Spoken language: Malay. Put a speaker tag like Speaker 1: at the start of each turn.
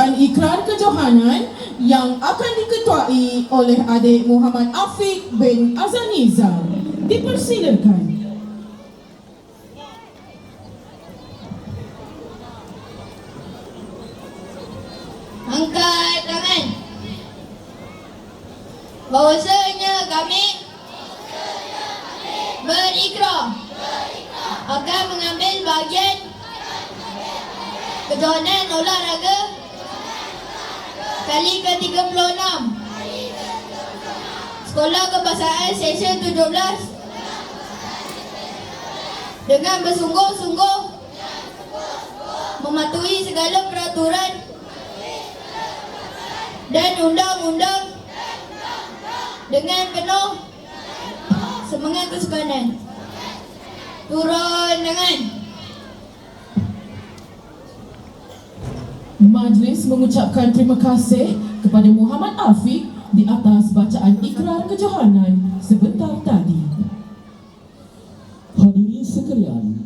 Speaker 1: bacaan ikrar kejohanan yang akan diketuai oleh adik Muhammad Afiq bin Azanizal. Dipersilakan.
Speaker 2: Angkat tangan. Bahawasanya kami berikrar akan mengambil bahagian kejohanan olahraga kali ke-36 Sekolah Kebangsaan Seksyen 17 dengan bersungguh-sungguh mematuhi segala peraturan dan undang-undang dengan penuh semangat kesukanan. Turun tangan.
Speaker 1: Majlis mengucapkan terima kasih kepada Muhammad Afiq di atas bacaan ikrar kejohanan sebentar tadi.
Speaker 3: Hadirin sekalian,